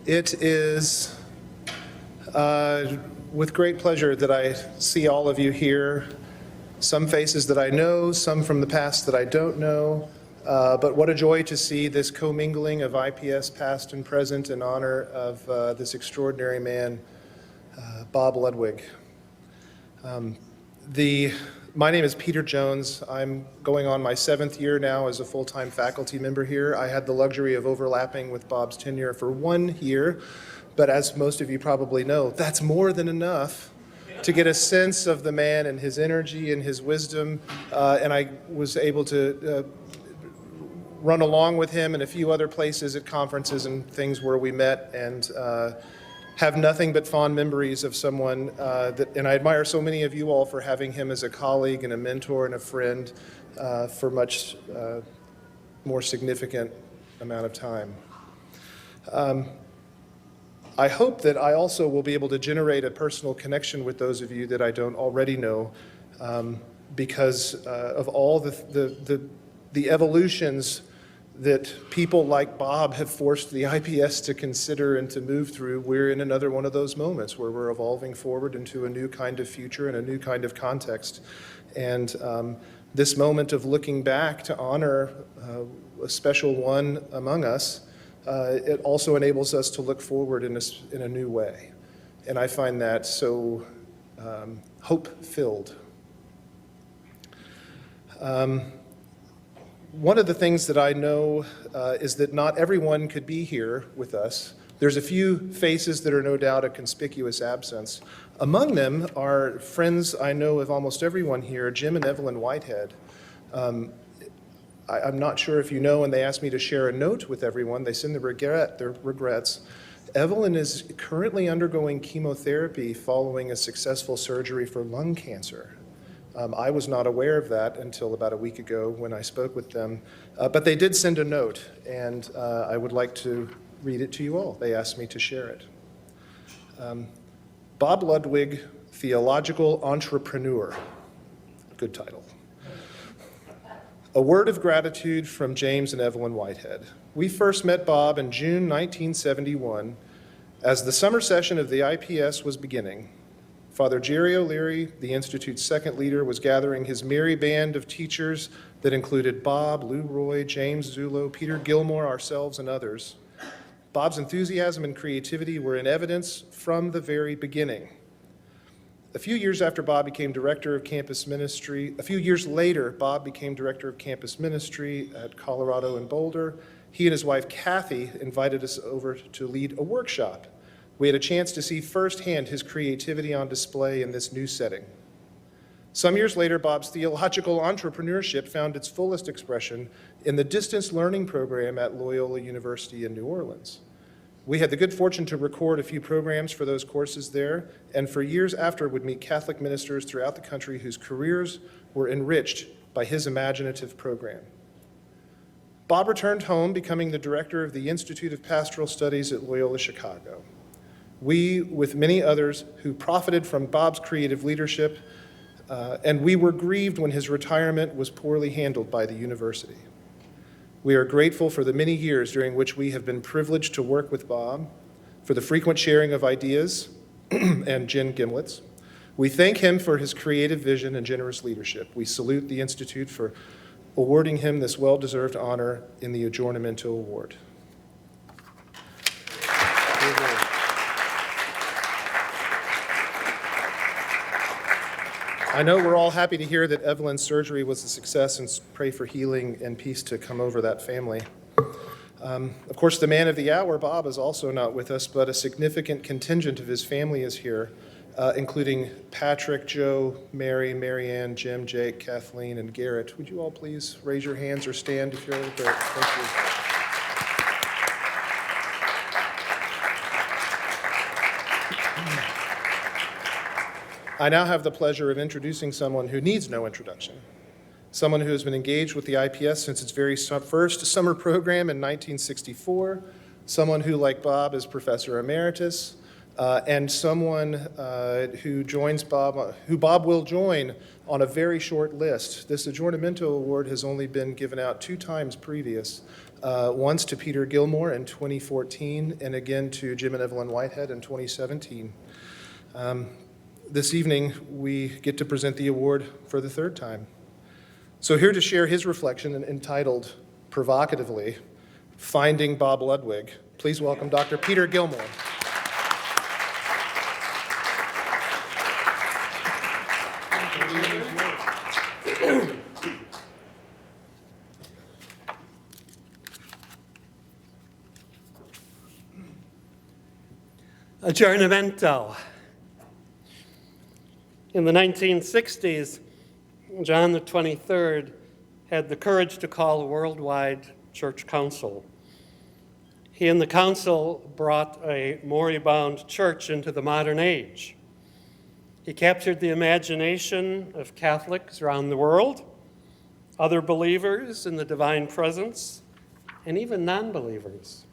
It is with great pleasure that I see all of you here, some faces that I know, some from the past that I don't know, but what a joy to see this commingling of IPS past and present in honor of this extraordinary man, Bob Ludwig. My name is Peter Jones. I'm going on my 7th year now as a full-time faculty member here. I had the luxury of overlapping with Bob's tenure for 1 year, but as most of you probably know, that's more than enough to get a sense of the man and his energy and his wisdom, and I was able to run along with him in a few other places at conferences and things where we met, and have nothing but fond memories of someone and I admire so many of you all for having him as a colleague and a mentor and a friend for much more significant amount of time. I hope that I also will be able to generate a personal connection with those of you that I don't already know because of all the evolutions that people like Bob have forced the IPS to consider and to move through. We're in another one of those moments where we're evolving forward into a new kind of future and a new kind of context. And this moment of looking back to honor a special one among us, it also enables us to look forward in a new way. And I find that so hope-filled. One of the things that I know is that not everyone could be here with us. There's a few faces that are no doubt a conspicuous absence. Among them are friends I know of almost everyone here, Jim and Evelyn Whitehead. I'm not sure if you know, and they asked me to share a note with everyone. They send their regrets. Evelyn is currently undergoing chemotherapy following a successful surgery for lung cancer. I was not aware of that until about a week ago when I spoke with them, but they did send a note, and I would like to read it to you all. They asked me to share it. Bob Ludwig, Theological Entrepreneur. Good title. A word of gratitude from James and Evelyn Whitehead. We first met Bob in June 1971 as the summer session of the IPS was beginning. Father Jerry O'Leary, the Institute's second leader, was gathering his merry band of teachers that included Bob, Lou Roy, James Zullo, Peter Gilmore, ourselves, and others. Bob's enthusiasm and creativity were in evidence from the very beginning. A few years later, Bob became director of campus ministry at Colorado and Boulder. He and his wife, Kathy, invited us over to lead a workshop. We had a chance to see firsthand his creativity on display in this new setting. Some years later, Bob's theological entrepreneurship found its fullest expression in the distance learning program at Loyola University in New Orleans. We had the good fortune to record a few programs for those courses there, and for years after would meet Catholic ministers throughout the country whose careers were enriched by his imaginative program. Bob returned home, becoming the director of the Institute of Pastoral Studies at Loyola Chicago. We, with many others who profited from Bob's creative leadership, and we were grieved when his retirement was poorly handled by the university. We are grateful for the many years during which we have been privileged to work with Bob, for the frequent sharing of ideas and gin gimlets. We thank him for his creative vision and generous leadership. We salute the Institute for awarding him this well-deserved honor in the Aggiornamento Award. I know we're all happy to hear that Evelyn's surgery was a success, and pray for healing and peace to come over that family. Of course, the man of the hour, Bob, is also not with us, but a significant contingent of his family is here, including Patrick, Joe, Mary, Marianne, Jim, Jake, Kathleen, and Garrett. Would you all please raise your hands or stand if you're able to? Thank you. I now have the pleasure of introducing someone who needs no introduction, someone who has been engaged with the IPS since its very first summer program in 1964, someone who, like Bob, is Professor Emeritus, and someone who Bob will join on a very short list. This Aggiornamento Award has only been given out 2 times previous, once to Peter Gilmore in 2014, and again to Jim and Evelyn Whitehead in 2017. This evening, we get to present the award for the 3rd time. So here to share his reflection entitled, provocatively, Finding Bob Ludwig, please welcome Dr. Peter Gilmore. Aggiornamento. In the 1960s, John the 23rd had the courage to call a worldwide church council. He and the council brought a moribund church into the modern age. He captured the imagination of Catholics around the world, other believers in the divine presence, and even non-believers.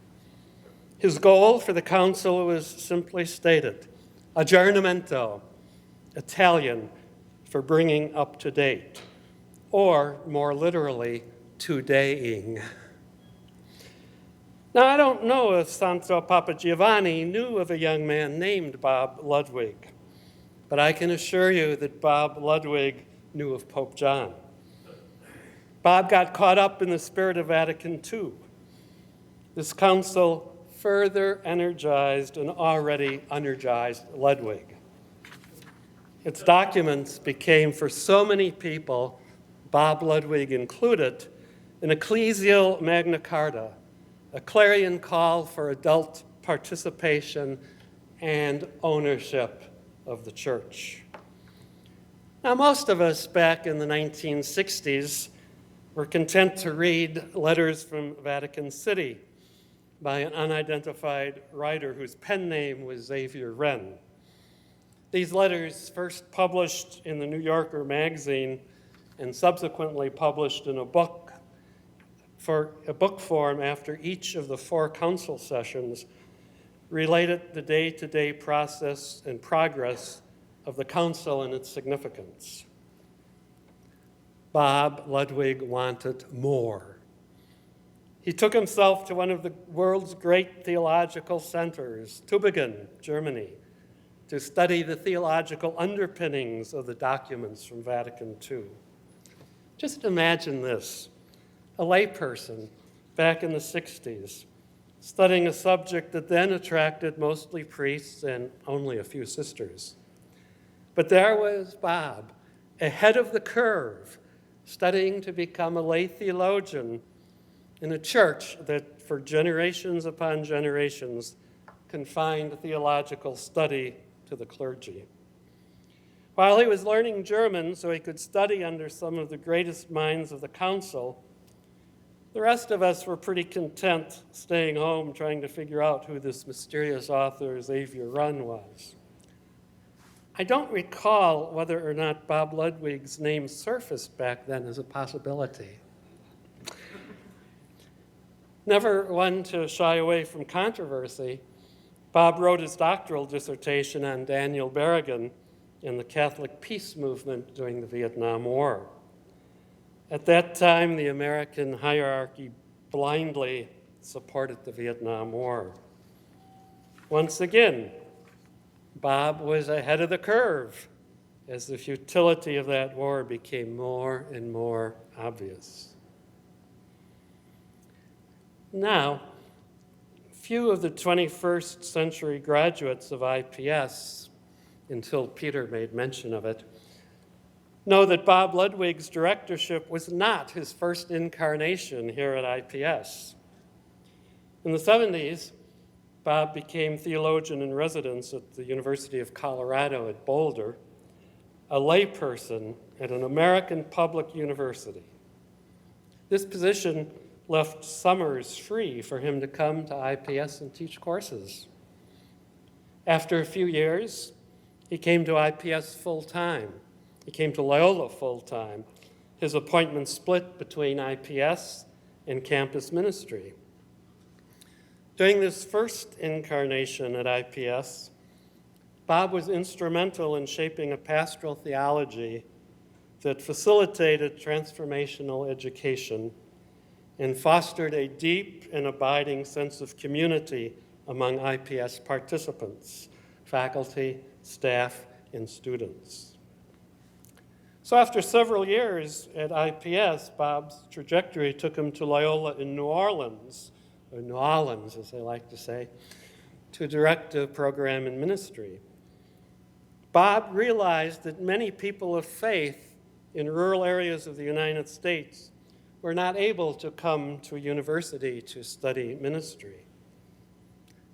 His goal for the council was simply stated, aggiornamento, Italian for bringing up to date, or more literally, todaying. Now, I don't know if Santo Papa Giovanni knew of a young man named Bob Ludwig, but I can assure you that Bob Ludwig knew of Pope John. Bob got caught up in the spirit of Vatican II. This council further energized an already energized Ludwig. Its documents became, for so many people, Bob Ludwig included, an ecclesial Magna Carta, a clarion call for adult participation and ownership of the church. Now, most of us back in the 1960s were content to read letters from Vatican City by an unidentified writer whose pen name was Xavier Wren. These letters, first published in the New Yorker magazine and subsequently published in a book form after each of the 4 council sessions, related the day-to-day process and progress of the council and its significance. Bob Ludwig wanted more. He took himself to one of the world's great theological centers, Tübingen, Germany, to study the theological underpinnings of the documents from Vatican II. Just imagine this, a layperson back in the 60s, studying a subject that then attracted mostly priests and only a few sisters. But there was Bob, ahead of the curve, studying to become a lay theologian in a church that for generations upon generations confined theological study to the clergy. While he was learning German so he could study under some of the greatest minds of the council, the rest of us were pretty content staying home trying to figure out who this mysterious author Xavier Wren was. I don't recall whether or not Bob Ludwig's name surfaced back then as a possibility. Never one to shy away from controversy, Bob wrote his doctoral dissertation on Daniel Berrigan and the Catholic peace movement during the Vietnam War. At that time, the American hierarchy blindly supported the Vietnam War. Once again, Bob was ahead of the curve as the futility of that war became more and more obvious. Now, few of the 21st century graduates of IPS, until Peter made mention of it, know that Bob Ludwig's directorship was not his first incarnation here at IPS. In the 70s, Bob became theologian in residence at the University of Colorado at Boulder, a layperson at an American public university. This position left summers free for him to come to IPS and teach courses. After a few years, he came to IPS full-time. He came to Loyola full-time. His appointment split between IPS and campus ministry. During this first incarnation at IPS, Bob was instrumental in shaping a pastoral theology that facilitated transformational education and fostered a deep and abiding sense of community among IPS participants, faculty, staff, and students. So after several years at IPS, Bob's trajectory took him to Loyola in New Orleans, or New Orleans, as they like to say, to direct a program in ministry. Bob realized that many people of faith in rural areas of the United States were not able to come to a university to study ministry.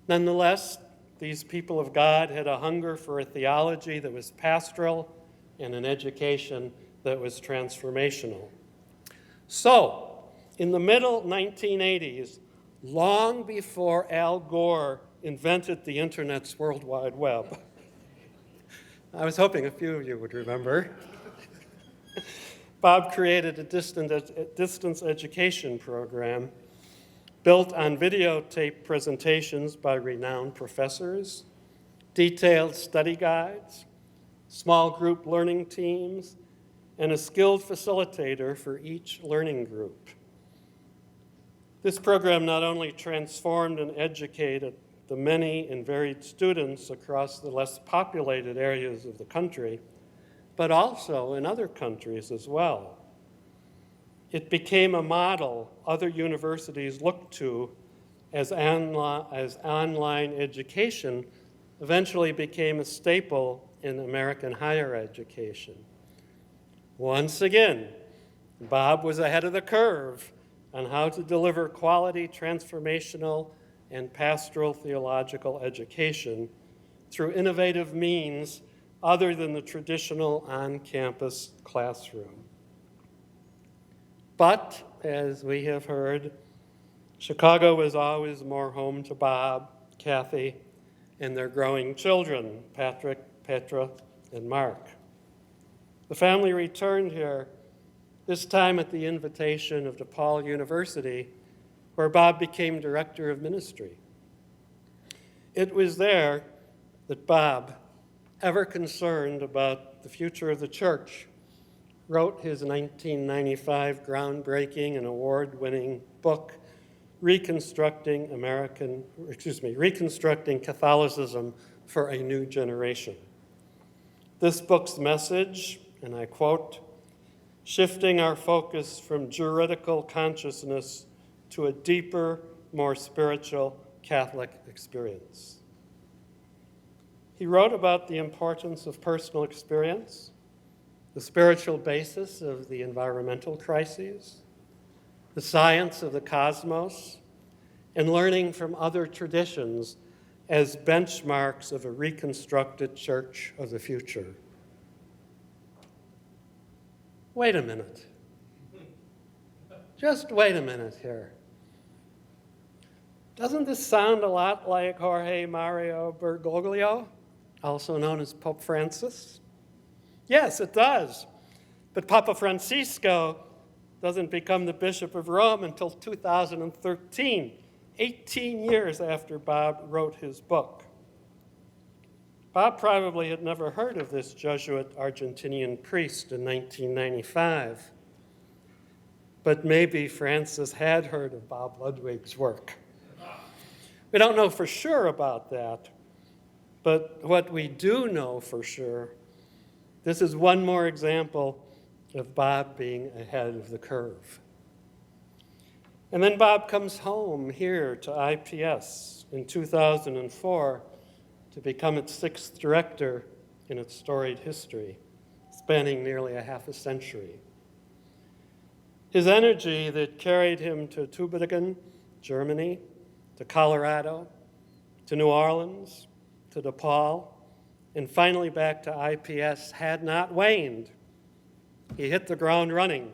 Nonetheless, these people of God had a hunger for a theology that was pastoral and an education that was transformational. So, in the middle 1980s, long before Al Gore invented the Internet's World Wide Web, I was hoping a few of you would remember, Bob created a distance education program built on videotape presentations by renowned professors, detailed study guides, small group learning teams, and a skilled facilitator for each learning group. This program not only transformed and educated the many and varied students across the less populated areas of the country, but also in other countries as well. It became a model other universities looked to as online education eventually became a staple in American higher education. Once again, Bob was ahead of the curve on how to deliver quality, transformational, and pastoral theological education through innovative means other than the traditional on-campus classroom. But, as we have heard, Chicago was always more home to Bob, Kathy, and their growing children, Patrick, Petra, and Mark. The family returned here, this time at the invitation of DePaul University, where Bob became director of ministry. It was there that Bob, ever concerned about the future of the church, wrote his 1995 groundbreaking and award-winning book, Reconstructing Catholicism for a New Generation. This book's message, and I quote, "Shifting our focus from juridical consciousness to a deeper, more spiritual Catholic experience." He wrote about the importance of personal experience, the spiritual basis of the environmental crises, the science of the cosmos, and learning from other traditions as benchmarks of a reconstructed church of the future. Wait a minute. Just wait a minute here. Doesn't this sound a lot like Jorge Mario Bergoglio, also known as Pope Francis? Yes, it does. But Papa Francisco doesn't become the Bishop of Rome until 2013, 18 years after Bob wrote his book. Bob probably had never heard of this Jesuit Argentinian priest in 1995, but maybe Francis had heard of Bob Ludwig's work. We don't know for sure about that, but what we do know for sure, this is one more example of Bob being ahead of the curve. And then Bob comes home here to IPS in 2004 to become its sixth director in its storied history, spanning nearly a half a century. His energy that carried him to Tübingen, Germany, to Colorado, to New Orleans, to DePaul, and finally back to IPS had not waned. He hit the ground running.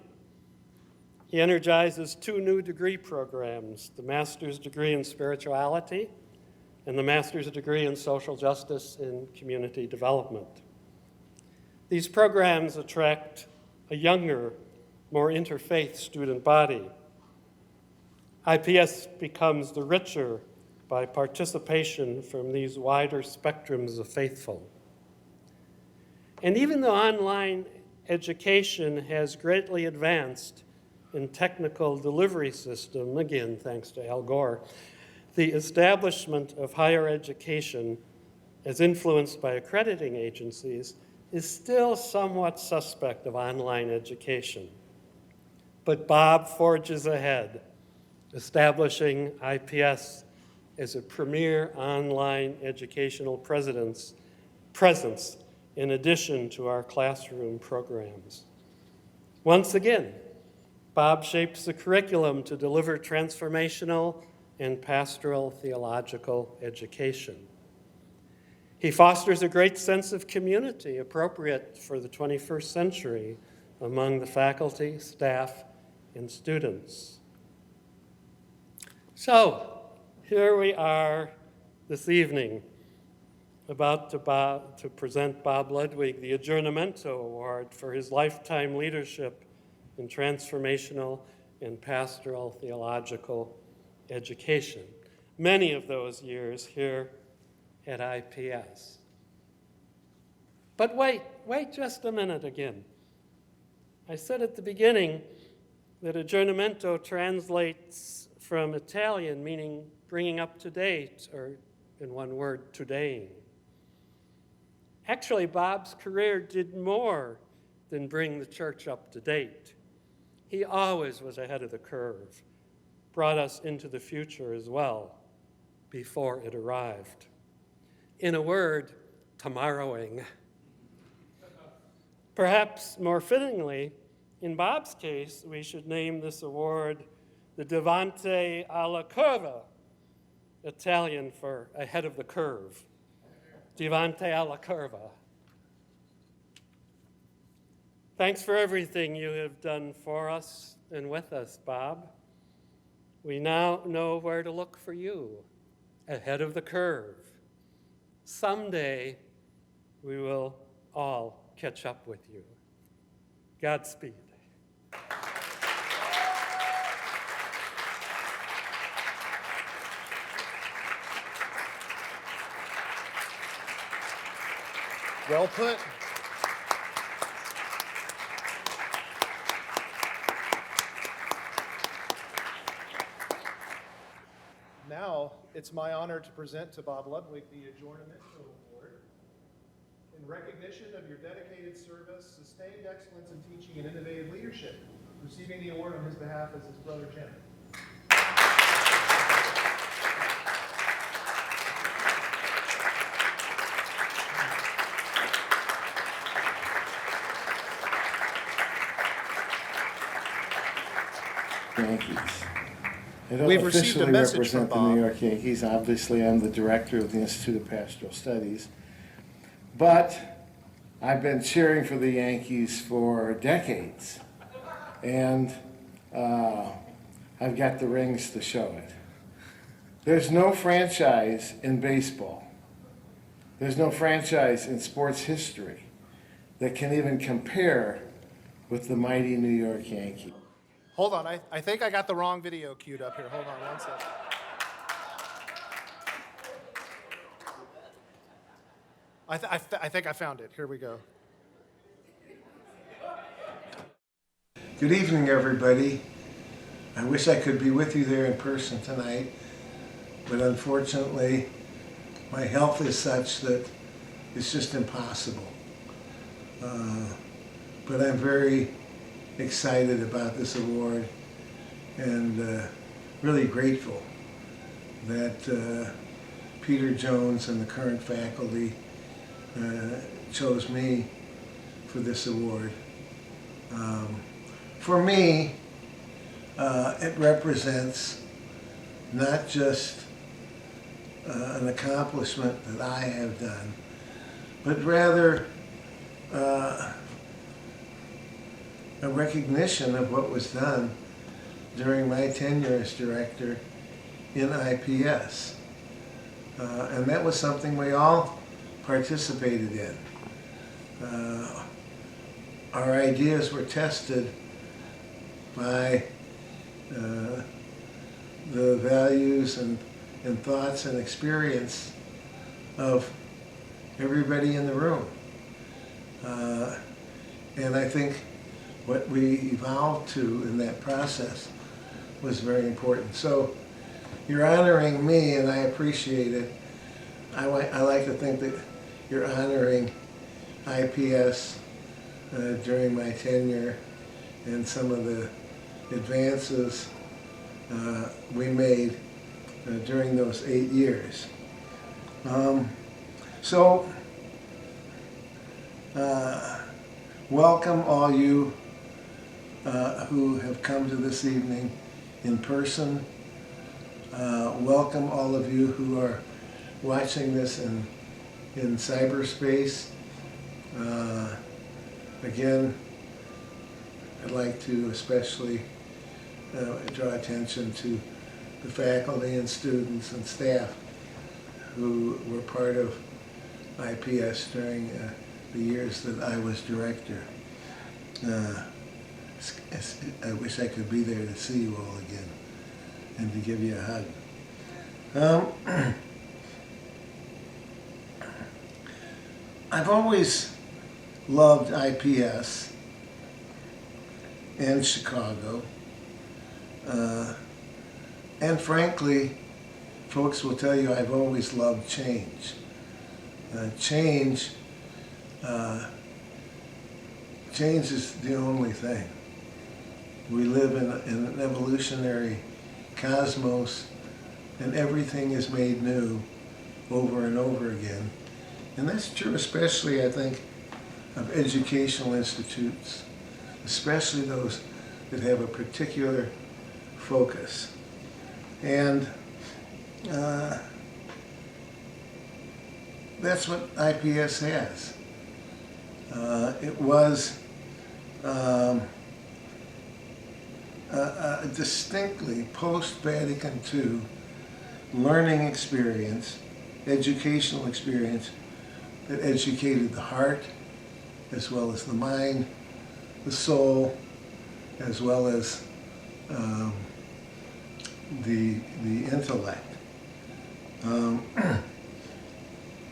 He energizes 2 new degree programs, the master's degree in spirituality and the master's degree in social justice and community development. These programs attract a younger, more interfaith student body. IPS becomes the richer, by participation from these wider spectrums of faithful. And even though online education has greatly advanced in technical delivery system, again, thanks to Al Gore, the establishment of higher education as influenced by accrediting agencies is still somewhat suspect of online education. But Bob forges ahead, establishing IPS as a premier online educational presence in addition to our classroom programs. Once again, Bob shapes the curriculum to deliver transformational and pastoral theological education. He fosters a great sense of community appropriate for the 21st century among the faculty, staff, and students. So, here we are this evening about to present Bob Ludwig the Aggiornamento Award for his lifetime leadership in transformational and pastoral theological education. Many of those years here at IPS. But wait just a minute again. I said at the beginning that aggiornamento translates from Italian, meaning bringing up to date, or in one word, todaying. Actually, Bob's career did more than bring the church up to date. He always was ahead of the curve, brought us into the future as well, before it arrived. In a word, tomorrowing. Perhaps more fittingly, in Bob's case, we should name this award the Davanti alla Curva, Italian for ahead of the curve. Davanti alla Curva. Thanks for everything you have done for us and with us, Bob. We now know where to look for you, ahead of the curve. Someday, we will all catch up with you. Godspeed. Well put. Now, it's my honor to present to Bob Ludwig the Aggiornamento Award. In recognition of your dedicated service, sustained excellence in teaching, and innovative leadership. Receiving the award on his behalf is his brother Jim. Yankees. I don't We've received a officially message from represent the Bob. New York Yankees. Obviously, I'm the director of the Institute of Pastoral Studies. But I've been cheering for the Yankees for decades. And I've got the rings to show it. There's no franchise in baseball. There's no franchise in sports history that can even compare with the mighty New York Yankees. Hold on, I think I got the wrong video queued up here. Hold on one second. I think I found it. Here we go. Good evening, everybody. I wish I could be with you there in person tonight, but unfortunately, my health is such that it's just impossible. But I'm very excited about this award and really grateful that Peter Jones and the current faculty chose me for this award. For me, it represents not just an accomplishment that I have done, but rather a recognition of what was done during my tenure as director in IPS. And that was something we all participated in. Our ideas were tested by the values and and thoughts and experience of everybody in the room. And I think what we evolved to in that process was very important. So you're honoring me, and I appreciate it. I like to think that you're honoring IPS during my tenure and some of the advances we made during those 8 years. Welcome all you who have come to this evening in person. Welcome all of you who are watching this in cyberspace. Again, I'd like to especially draw attention to the faculty and students and staff who were part of IPS during the years that I was director. I wish I could be there to see you all again and to give you a hug. I've always loved IPS and Chicago. And frankly, folks will tell you I've always loved change. Change is the only thing. We live in an evolutionary cosmos, and everything is made new over and over again. And that's true especially, I think, of educational institutes, especially those that have a particular focus. And that's what IPS has. It was a distinctly post-Vatican II learning experience, educational experience that educated the heart as well as the mind, the soul, as well as the intellect.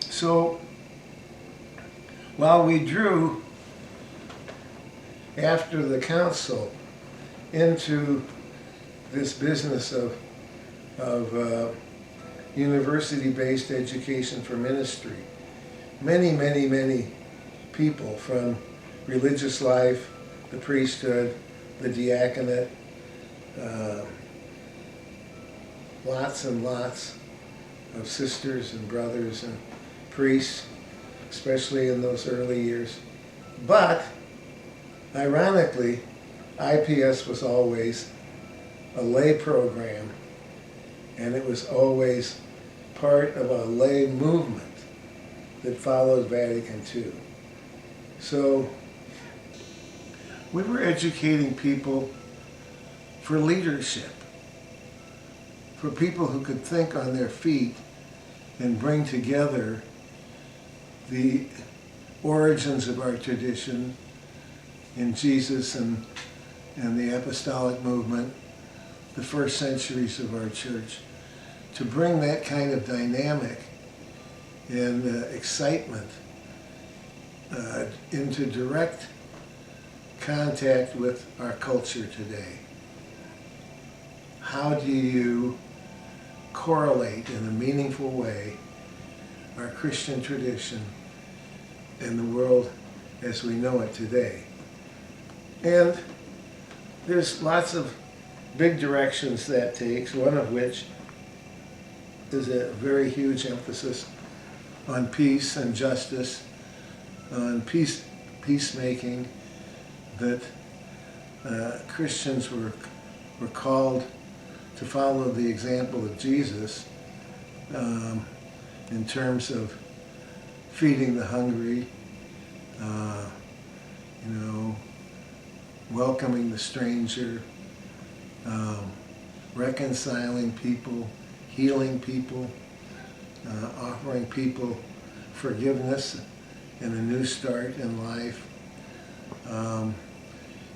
So while we drew after the council into this business of university-based education for ministry, many people from religious life, the priesthood, the diaconate, lots and lots of sisters and brothers and priests, especially in those early years. But, ironically, IPS was always a lay program, and it was always part of a lay movement that followed Vatican II. So, we were educating people for leadership, for people who could think on their feet and bring together the origins of our tradition in Jesus and the apostolic movement, the first centuries of our church, to bring that kind of dynamic and excitement into direct contact with our culture today. How do you correlate in a meaningful way our Christian tradition and the world as we know it today? And there's lots of big directions that takes, one of which is a very huge emphasis on peace and justice, on peacemaking, that Christians were called to follow the example of Jesus in terms of feeding the hungry, welcoming the stranger, reconciling people, healing people, offering people forgiveness and a new start in life.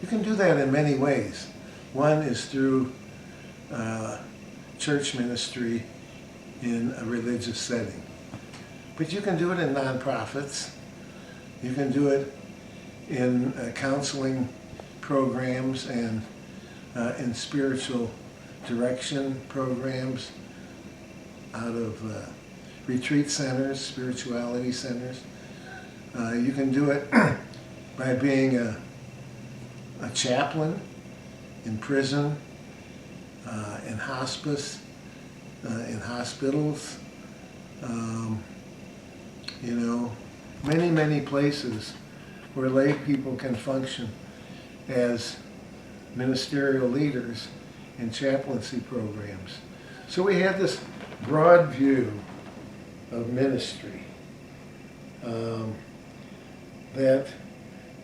You can do that in many ways. One is through church ministry in a religious setting. But you can do it in nonprofits. You can do it in counseling programs and in spiritual direction programs out of retreat centers, spirituality centers. You can do it by being a chaplain in prison, in hospice, in hospitals, you know, many, many places where lay people can function as ministerial leaders in chaplaincy programs. So we had this broad view of ministry that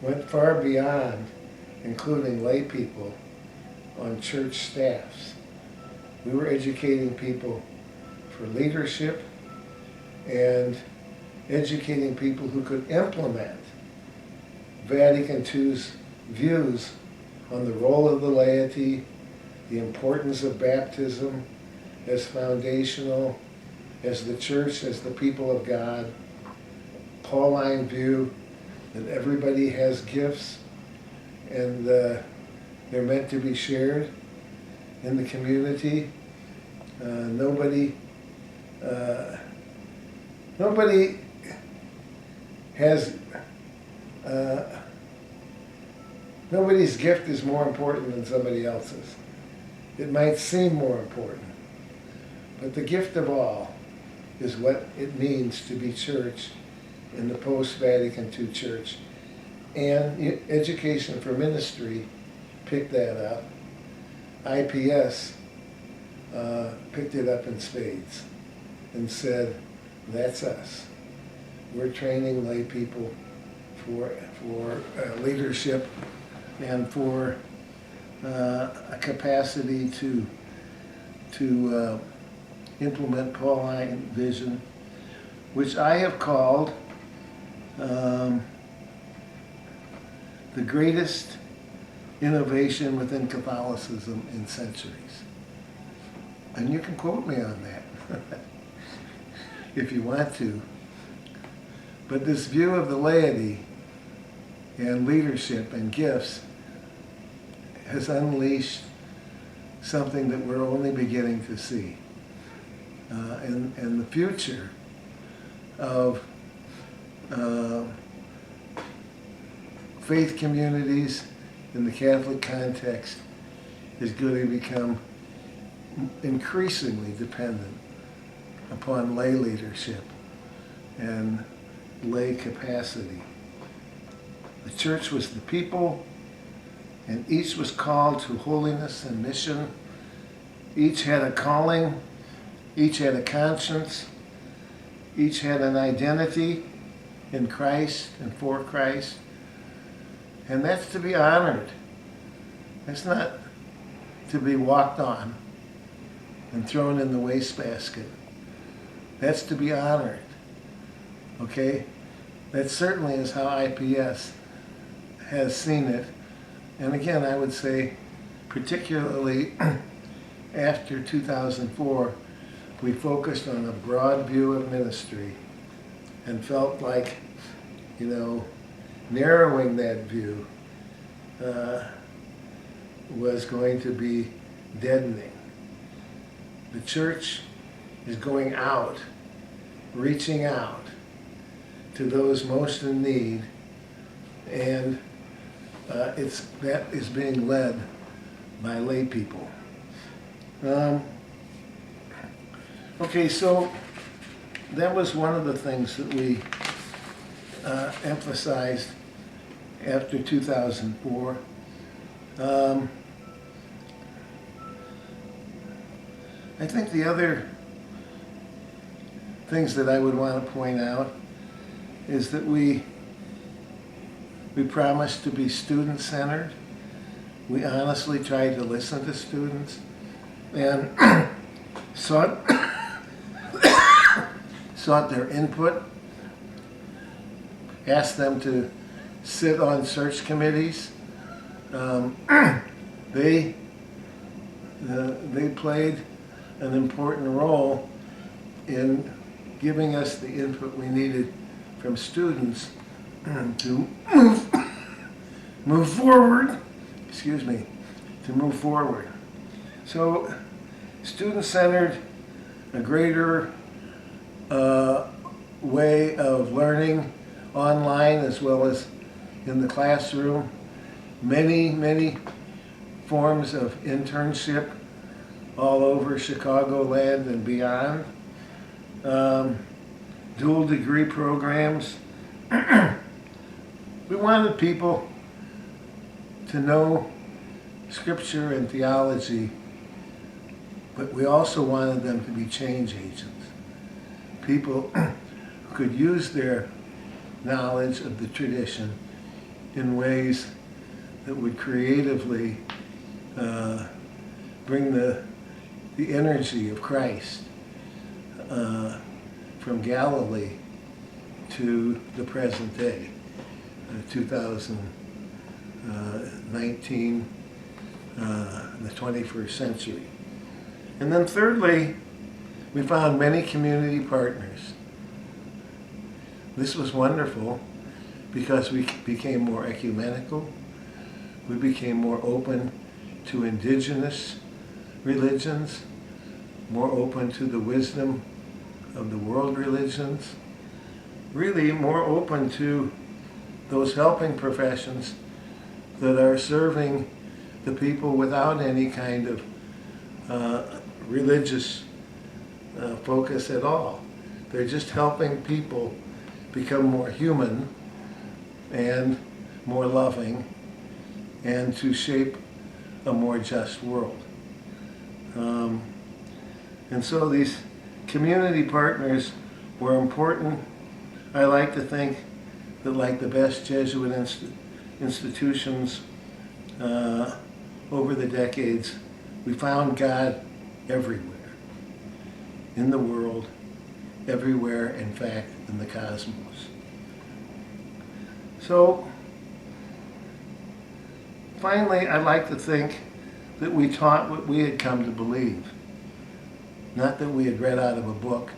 went far beyond including lay people on church staffs. We were educating people for leadership and educating people who could implement Vatican II's views on the role of the laity, the importance of baptism as foundational, as the church, as the people of God, Pauline view that everybody has gifts and they're meant to be shared in the community. Nobody has, nobody's gift is more important than somebody else's. It might seem more important, but the gift of all is what it means to be church in the post-Vatican II church. And Education for Ministry picked that up. IPS picked it up in spades and said, that's us. We're training lay people for leadership and for a capacity to implement Pauline vision, which I have called the greatest innovation within Catholicism in centuries. And you can quote me on that if you want to. But this view of the laity and leadership and gifts has unleashed something that we're only beginning to see. And the future of faith communities in the Catholic context is going to become increasingly dependent upon lay leadership and lay capacity. The church was the people, and each was called to holiness and mission. Each had a calling, each had a conscience, each had an identity in Christ and for Christ. And that's to be honored. That's not to be walked on and thrown in the wastebasket. That's to be honored. Okay? That certainly is how IPS has seen it. And again, I would say, particularly after 2004, we focused on a broad view of ministry and felt like, you know, narrowing that view was going to be deadening. The church is going out, reaching out to those most in need, and that is being led by lay people. Okay, so that was one of the things that we emphasized after 2004. I think the other things that I would want to point out is that we promised to be student-centered. We honestly tried to listen to students and sought their input, asked them to sit on search committees. They played an important role in giving us the input we needed from students to move forward, excuse me, to move forward. So student-centered, a greater way of learning online as well as in the classroom, many forms of internship all over Chicagoland and beyond, dual degree programs. We wanted people to know scripture and theology, but we also wanted them to be change agents. People who could use their knowledge of the tradition in ways that would creatively bring the energy of Christ from Galilee to the present day, 2019, the 21st century. And then thirdly, we found many community partners. This was wonderful because we became more ecumenical. We became more open to indigenous religions, more open to the wisdom of the world religions, really more open to those helping professions that are serving the people without any kind of religious focus at all. They're just helping people become more human and more loving and to shape a more just world. And so these community partners were important. I like to think that, like the best Jesuit institutions over the decades, we found God everywhere in the world, everywhere, in fact, in the cosmos. So finally, I'd like to think that we taught what we had come to believe, not that we had read out of a book,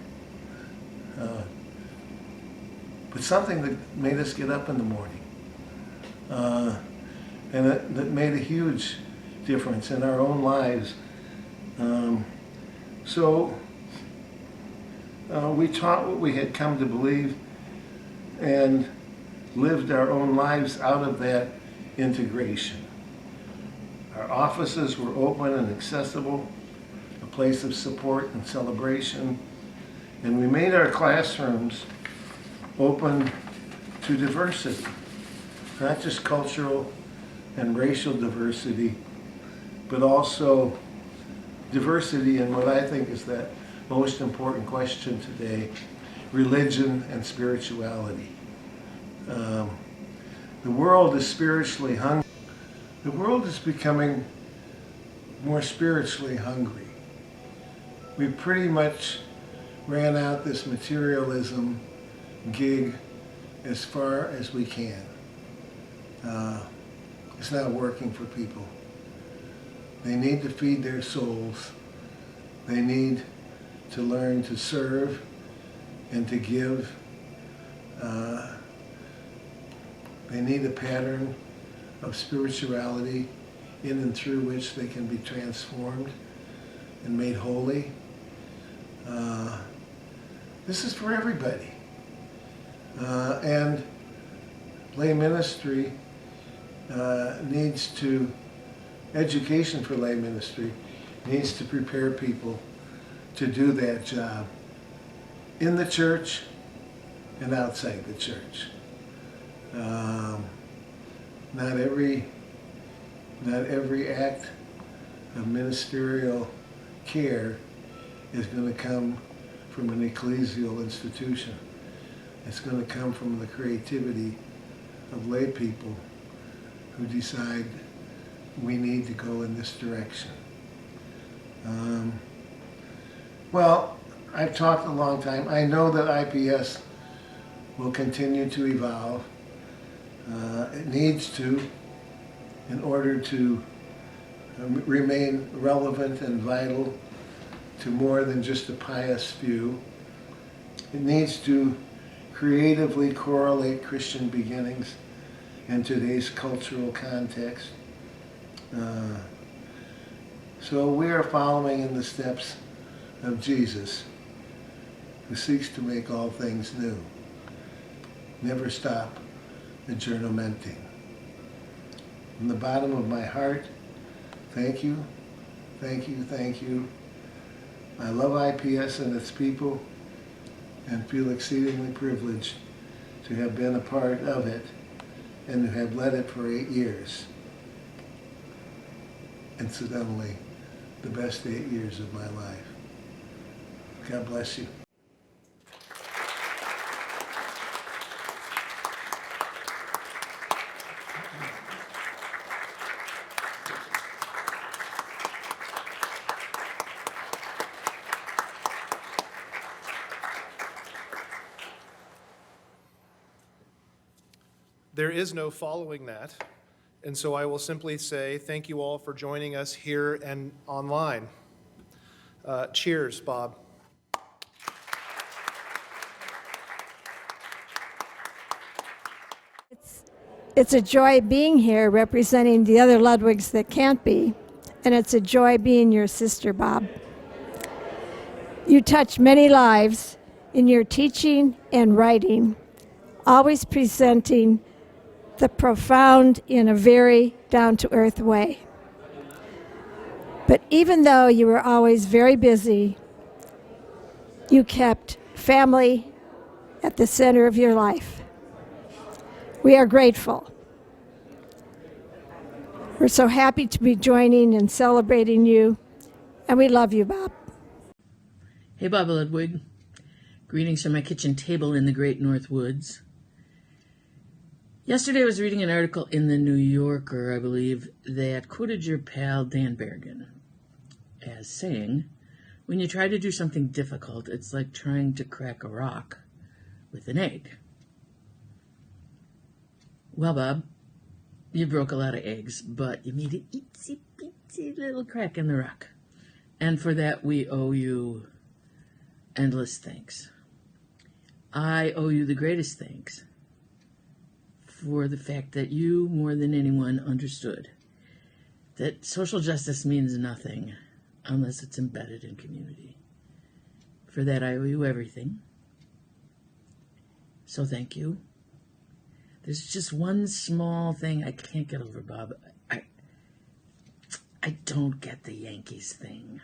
but something that made us get up in the morning, and that made a huge difference in our own lives. So we taught what we had come to believe and lived our own lives out of that integration. Our offices were open and accessible, a place of support and celebration, and we made our classrooms open to diversity, not just cultural and racial diversity, but also diversity in what I think is that most important question today, religion and spirituality. The world is spiritually hungry. The world is becoming more spiritually hungry. We pretty much ran out this materialism gig as far as we can. It's not working for people. They need to feed their souls. They need to learn to serve and to give. They need a pattern of spirituality in and through which they can be transformed and made holy. This is for everybody. And lay ministry needs to, education for lay ministry needs to prepare people to do that job in the church and outside the church. Not every act of ministerial care is going to come from an ecclesial institution. It's going to come from the creativity of lay people who decide we need to go in this direction. Well, I've talked a long time. I know that IPS will continue to evolve. It needs to, in order to remain relevant and vital to more than just a pious few. It needs to creatively correlate Christian beginnings in today's cultural context. So we are following in the steps of Jesus, who seeks to make all things new. Never stop aggiornamenting. From the bottom of my heart, thank you, thank you, thank you. I love IPS and its people and feel exceedingly privileged to have been a part of it and to have led it for 8 years. Incidentally, the best 8 years of my life. God bless you. There is no following that, and so I will simply say thank you all for joining us here and online. Cheers, Bob. It's a joy being here representing the other Ludwigs that can't be, and it's a joy being your sister, Bob. You touch many lives in your teaching and writing, always presenting the profound in a very down-to-earth way. But even though you were always very busy, you kept family at the center of your life. We are grateful. We're so happy to be joining and celebrating you, and we love you, Bob. Hey, Bob Ludwig. Greetings from my kitchen table in the Great North Woods. Yesterday I was reading an article in the New Yorker, I believe, that quoted your pal Dan Bergen as saying, when you try to do something difficult, it's like trying to crack a rock with an egg. Well, Bob, you broke a lot of eggs, but you made an itsy-bitsy little crack in the rock. And for that, we owe you endless thanks. I owe you the greatest thanks for the fact that you, more than anyone, understood that social justice means nothing unless it's embedded in community. For that, I owe you everything. So thank you. There's just one small thing I can't get over, Bob. I don't get the Yankees thing.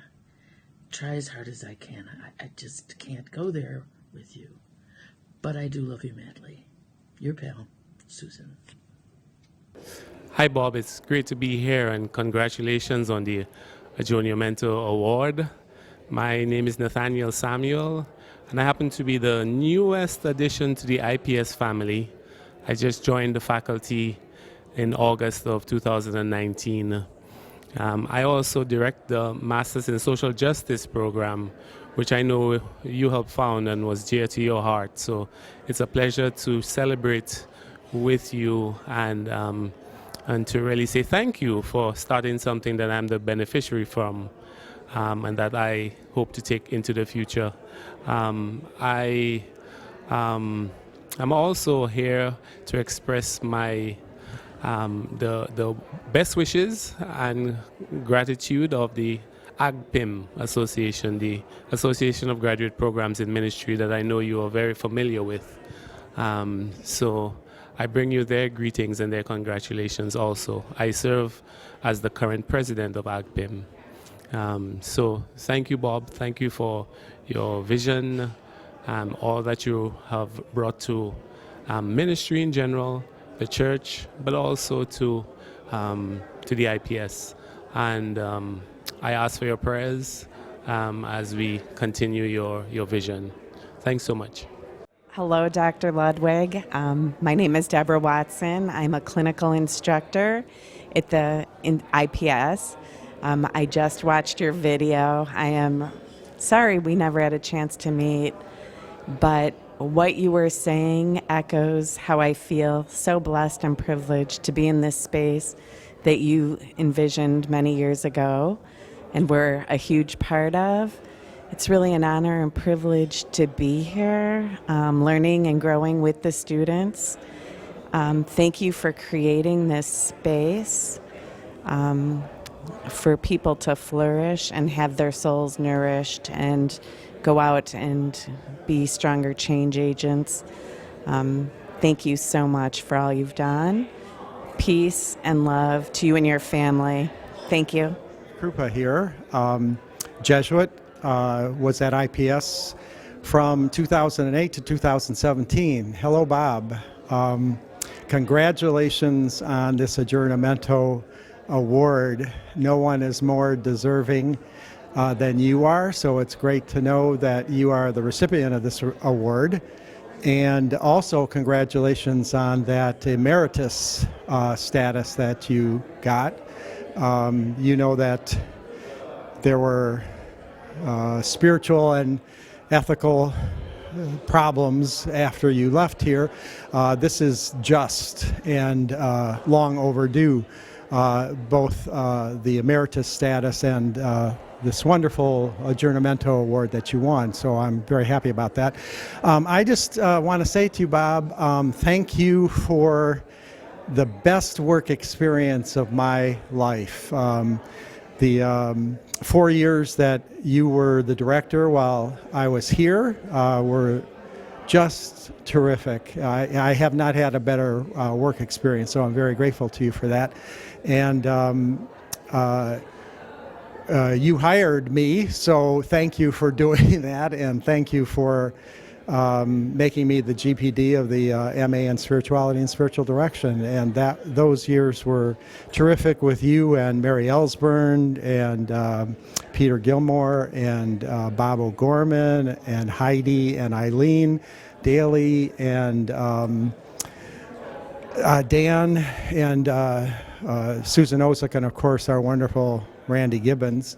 Try as hard as I can. I just can't go there with you. But I do love you madly. Your pal, Susan. Hi, Bob. It's great to be here, and congratulations on the Aggiornamento Award. My name is Nathaniel Samuel, and I happen to be the newest addition to the IPS family. I just joined the faculty in August of 2019. I also direct the Masters in Social Justice program, which I know you helped found and was dear to your heart. So it's a pleasure to celebrate with you and to really say thank you for starting something that I'm the beneficiary from and that I hope to take into the future. I'm also here to express my the best wishes and gratitude of the AGPIM Association, the Association of Graduate Programs in Ministry, that I know you are very familiar with. So I bring you their greetings and their congratulations also. I serve as the current president of AGPIM. So thank you, Bob. Thank you for your vision, all that you have brought to ministry in general, the church, but also to the IPS. And I ask for your prayers as we continue your vision. Thanks so much. Hello, Dr. Ludwig. My name is Deborah Watson. I'm a clinical instructor at the IPS. I just watched your video. I am sorry we never had a chance to meet, but what you were saying echoes how I feel. So blessed and privileged to be in this space that you envisioned many years ago and were a huge part of. It's really an honor and privilege to be here, learning and growing with the students. Thank you for creating this space for people to flourish and have their souls nourished and go out and be stronger change agents. Thank you so much for all you've done. Peace and love to you and your family. Thank you. Krupa here, Jesuit, was at IPS from 2008 to 2017. Hello, Bob. Congratulations on this Aggiornamento Award. No one is more deserving than you are, so it's great to know that you are the recipient of this award. And also congratulations on that emeritus status that you got. You know that there were spiritual and ethical problems after you left here. This is just and long overdue, both the emeritus status and this wonderful Aggiornamento Award that you won. So I'm very happy about that. I just want to say to you, Bob, thank you for the best work experience of my life. The 4 years that you were the director while I was here were just terrific. I have not had a better work experience, so I'm very grateful to you for that. And you hired me, so thank you for doing that, and thank you for making me the GPD of the MA in Spirituality and Spiritual Direction. And those years were terrific with you and Mary Ellsburn and Peter Gilmore and Bob O'Gorman and Heidi and Eileen Daly and Dan and Susan Osick, and of course our wonderful Randy Gibbons.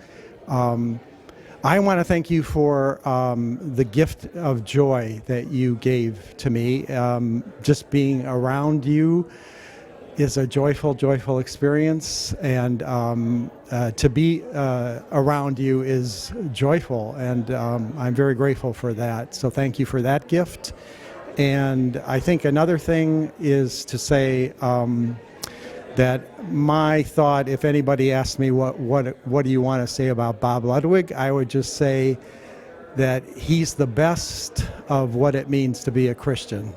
I want to thank you for the gift of joy that you gave to me. Just being around you is a joyful, joyful experience, and to be around you is joyful, and I'm very grateful for that. So thank you for that gift. And I think another thing is to say that my thought, if anybody asked me what do you want to say about Bob Ludwig, I would just say that he's the best of what it means to be a Christian.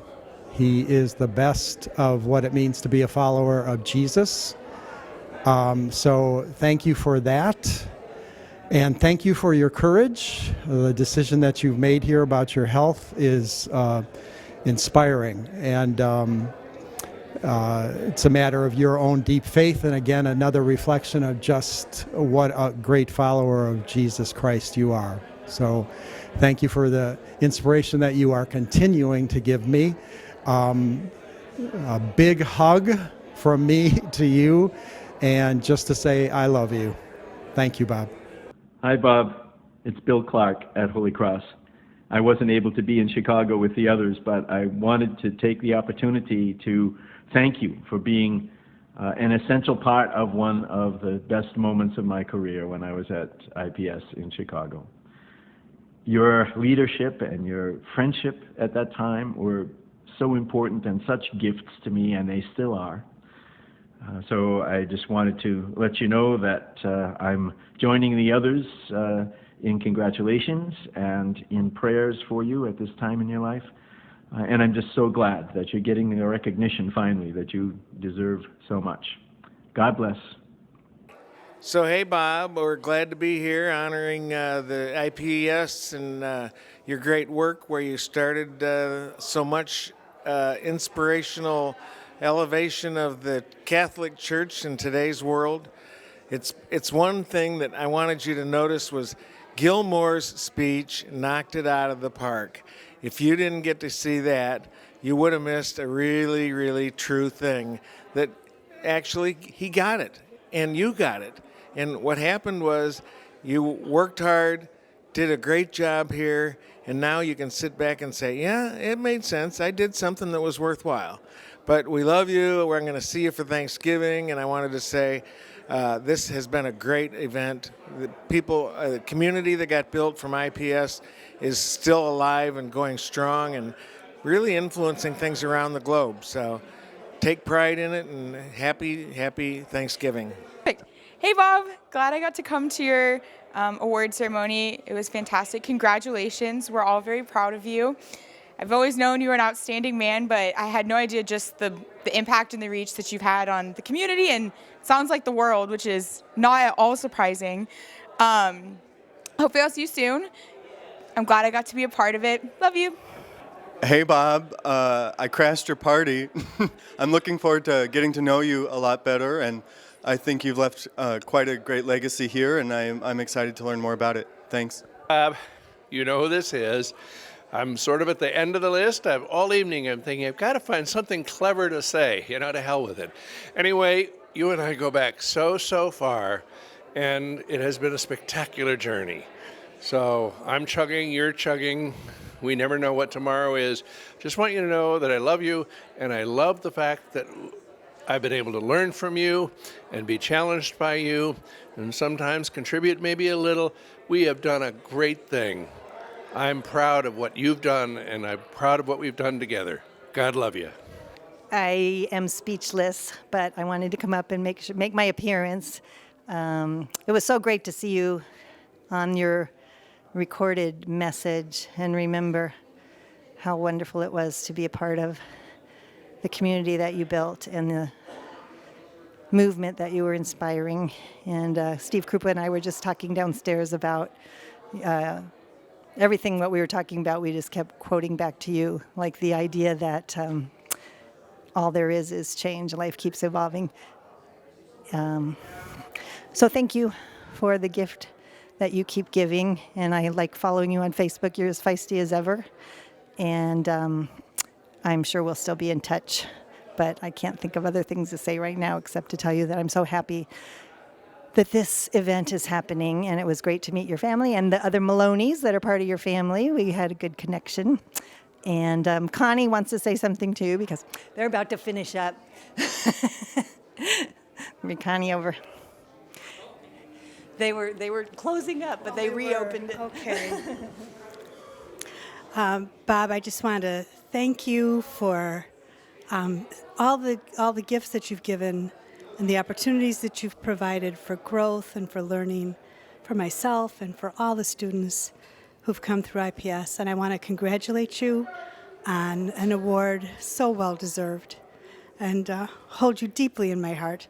He is the best of what it means to be a follower of Jesus. So thank you for that. And thank you for your courage. The decision that you've made here about your health is inspiring. And it's a matter of your own deep faith, and again, another reflection of just what a great follower of Jesus Christ you are. So thank you for the inspiration that you are continuing to give me. A big hug from me to you, and just to say I love you. Thank you, Bob. Hi, Bob. It's Bill Clark at Holy Cross. I wasn't able to be in Chicago with the others, but I wanted to take the opportunity to thank you for being an essential part of one of the best moments of my career when I was at IPS in Chicago. Your leadership and your friendship at that time were so important and such gifts to me, and they still are. So I just wanted to let you know that I'm joining the others in congratulations and in prayers for you at this time in your life. And I'm just so glad that you're getting the recognition finally that you deserve so much. God bless. So, hey, Bob, we're glad to be here honoring the IPS and your great work where you started so much inspirational elevation of the Catholic Church in today's world. It's one thing that I wanted you to notice was Gilmore's speech knocked it out of the park. If you didn't get to see that, you would have missed a really, really true thing that actually he got it and you got it. And what happened was you worked hard, did a great job here, and now you can sit back and say, yeah, it made sense. I did something that was worthwhile. But we love you. We're going to see you for Thanksgiving. And I wanted to say, This has been a great event. The community that got built from IPS is still alive and going strong and really influencing things around the globe. So take pride in it, and happy Thanksgiving. Perfect. Hey Bob, glad I got to come to your award ceremony. It was fantastic. Congratulations. We're all very proud of you. I've always known you were an outstanding man, but I had no idea just the impact and the reach that you've had on the community and sounds like the world, which is not at all surprising. Hopefully I'll see you soon. I'm glad I got to be a part of it. Love you. Hey Bob, I crashed your party. I'm looking forward to getting to know you a lot better, and I think you've left quite a great legacy here, and I'm excited to learn more about it. Thanks. You know who this is. I'm sort of at the end of the list. All evening I'm thinking I've got to find something clever to say, to hell with it. Anyway, you and I go back so far, and it has been a spectacular journey. So I'm chugging, you're chugging. We never know what tomorrow is. Just want you to know that I love you, and I love the fact that I've been able to learn from you and be challenged by you and sometimes contribute maybe a little. We have done a great thing. I'm proud of what you've done, and I'm proud of what we've done together. God love you. I am speechless, but I wanted to come up and make my appearance. It was so great to see you on your recorded message and remember how wonderful it was to be a part of the community that you built and the movement that you were inspiring. And Steve Krupa and I were just talking downstairs about everything what we were talking about. We just kept quoting back to you, like the idea that all there is change. Life keeps evolving. So thank you for the gift that you keep giving. And I like following you on Facebook. You're as feisty as ever. And I'm sure we'll still be in touch. But I can't think of other things to say right now except to tell you that I'm so happy that this event is happening, and it was great to meet your family and the other Maloneys that are part of your family. We had a good connection. And Connie wants to say something too because they're about to finish up. Bring Connie over. They were closing up, but they reopened it. Okay. Bob, I just want to thank you for all the gifts that you've given and the opportunities that you've provided for growth and for learning for myself and for all the students who've come through IPS. And I want to congratulate you on an award so well deserved and hold you deeply in my heart.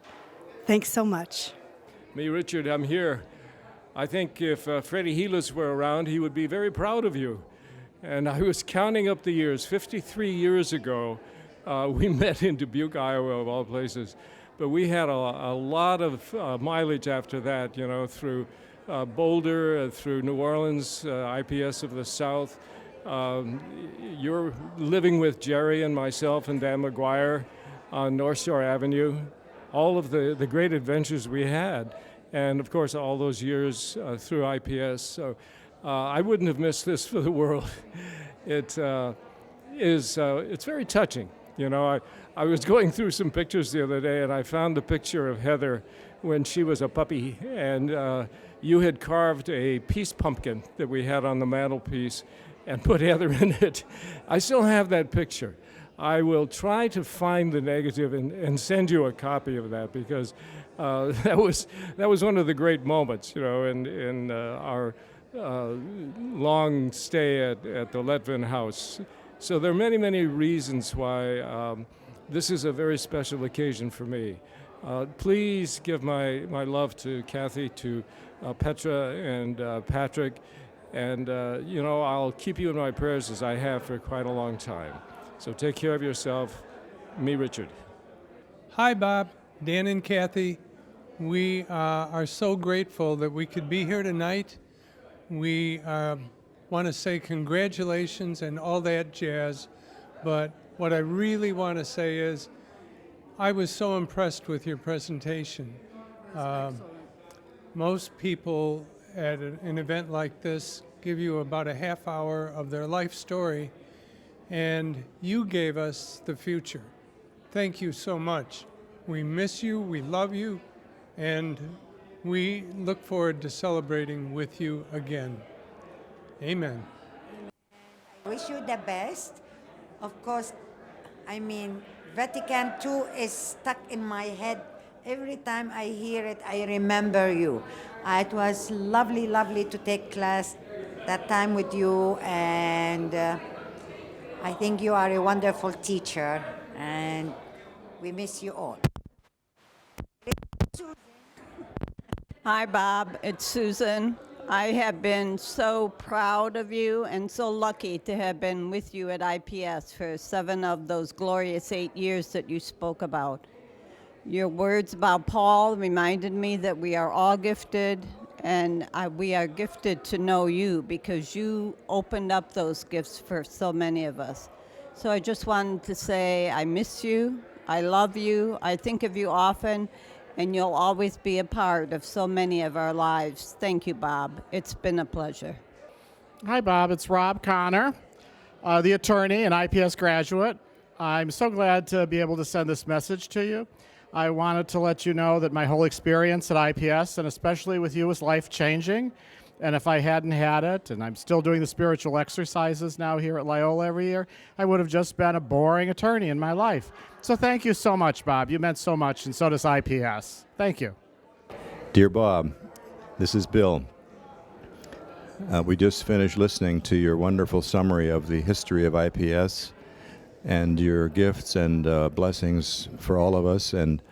Thanks so much. Me, Richard, I'm here. I think if Freddie Helis were around, he would be very proud of you. And I was counting up the years. 53 years ago, we met in Dubuque, Iowa, of all places. But we had a lot of mileage after that, through Boulder, through New Orleans, IPS of the South. You're living with Jerry and myself and Dan McGuire on North Shore Avenue. All of the great adventures we had. And, of course, all those years through IPS. So I wouldn't have missed this for the world. It's very touching. I was going through some pictures the other day, and I found a picture of Heather when she was a puppy, and you had carved a peace pumpkin that we had on the mantelpiece and put Heather in it. I still have that picture. I will try to find the negative and send you a copy of that because that was one of the great moments, in our long stay at the Letvin House. So there are many, many reasons why this is a very special occasion for me. Please give my love to Kathy, to Petra, and Patrick, and I'll keep you in my prayers as I have for quite a long time. So take care of yourself. Me, Richard. Hi, Bob, Dan, and Kathy. We are so grateful that we could be here tonight. We want to say congratulations and all that jazz, but what I really want to say is I was so impressed with your presentation. Most people at an event like this give you about a half hour of their life story, and you gave us the future. Thank you so much. We miss you, we love you, and we look forward to celebrating with you again. Amen. I wish you the best. Of course, Vatican II is stuck in my head. Every time I hear it, I remember you. It was lovely, lovely to take class that time with you, and I think you are a wonderful teacher, and we miss you all. Hi, Bob. It's Susan. I have been so proud of you and so lucky to have been with you at IPS for 7 of those glorious 8 years that you spoke about. Your words about Paul reminded me that we are all gifted, and we are gifted to know you because you opened up those gifts for so many of us. So I just wanted to say I miss you, I love you, I think of you often, and you'll always be a part of so many of our lives. Thank you, Bob. It's been a pleasure. Hi, Bob. It's Rob Connor, the attorney and IPS graduate. I'm so glad to be able to send this message to you. I wanted to let you know that my whole experience at IPS, and especially with you, was life-changing. And if I hadn't had it, and I'm still doing the spiritual exercises now here at Loyola every year, I would have just been a boring attorney in my life. So thank you so much, Bob. You meant so much, and so does IPS. Thank you. Dear Bob, this is Bill. We just finished listening to your wonderful summary of the history of IPS and your gifts and blessings for all of us, and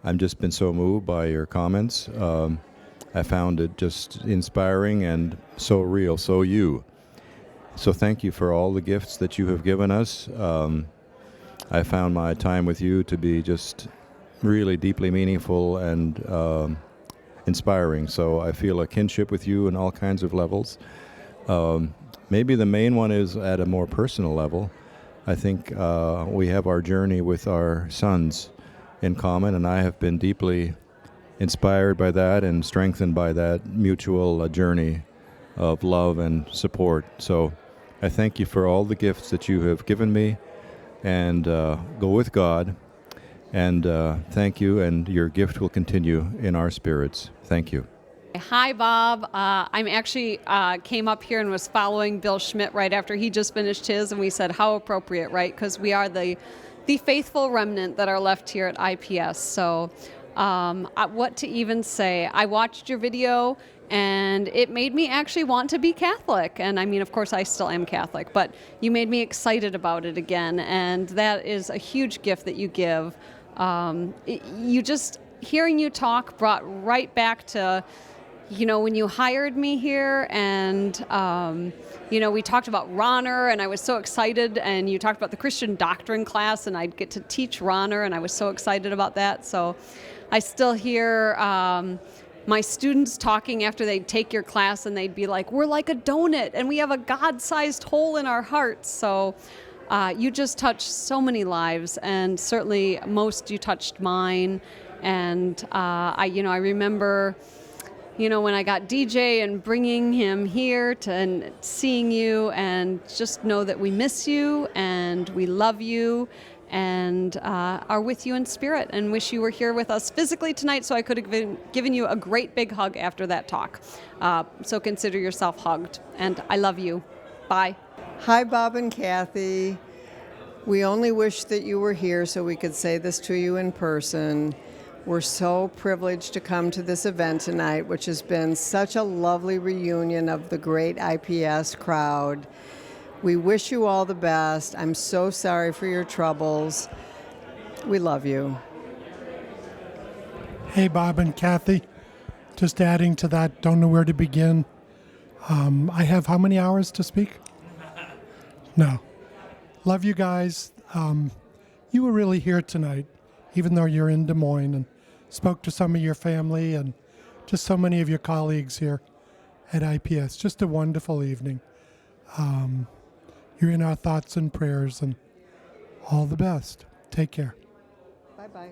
I've just been so moved by your comments. I found it just inspiring and so real, so you. So thank you for all the gifts that you have given us. I found my time with you to be just really deeply meaningful and inspiring. So I feel a kinship with you in all kinds of levels. Maybe the main one is at a more personal level. I think we have our journey with our sons in common, and I have been deeply inspired by that and strengthened by that mutual journey of love and support. So I thank you for all the gifts that you have given me, and go with God, and thank you, and your gift will continue in our spirits. Thank you. Hi, Bob. I'm actually came up here and was following Bill Schmidt right after he just finished his, and we said how appropriate, right? Because we are the faithful remnant that are left here at IPS. So what to even say? I watched your video, and it made me actually want to be Catholic. And I mean, of course, I still am Catholic, but you made me excited about it again, and that is a huge gift that you give. Hearing you talk brought right back to, when you hired me here, and, we talked about Ronner, and I was so excited, and you talked about the Christian doctrine class, and I'd get to teach Ronner, and I was so excited about that. So I still hear my students talking after they'd take your class, and they'd be like, we're like a donut, and we have a God-sized hole in our hearts. So you just touched so many lives, and certainly most you touched mine. And I remember, when I got DJ and bringing him here and seeing you, and just know that we miss you and we love you and are with you in spirit, and wish you were here with us physically tonight so I could have given you a great big hug after that talk. So consider yourself hugged, and I love you. Bye. Hi, Bob and Kathy. We only wish that you were here so we could say this to you in person. We're so privileged to come to this event tonight, which has been such a lovely reunion of the great IPS crowd. We wish you all the best. I'm so sorry for your troubles. We love you. Hey, Bob and Kathy. Just adding to that, don't know where to begin. I have how many hours to speak? No. Love you guys. You were really here tonight, even though you're in Des Moines, and spoke to some of your family and just so many of your colleagues here at IPS. Just a wonderful evening. You're in our thoughts and prayers, and all the best. Take care. Bye-bye.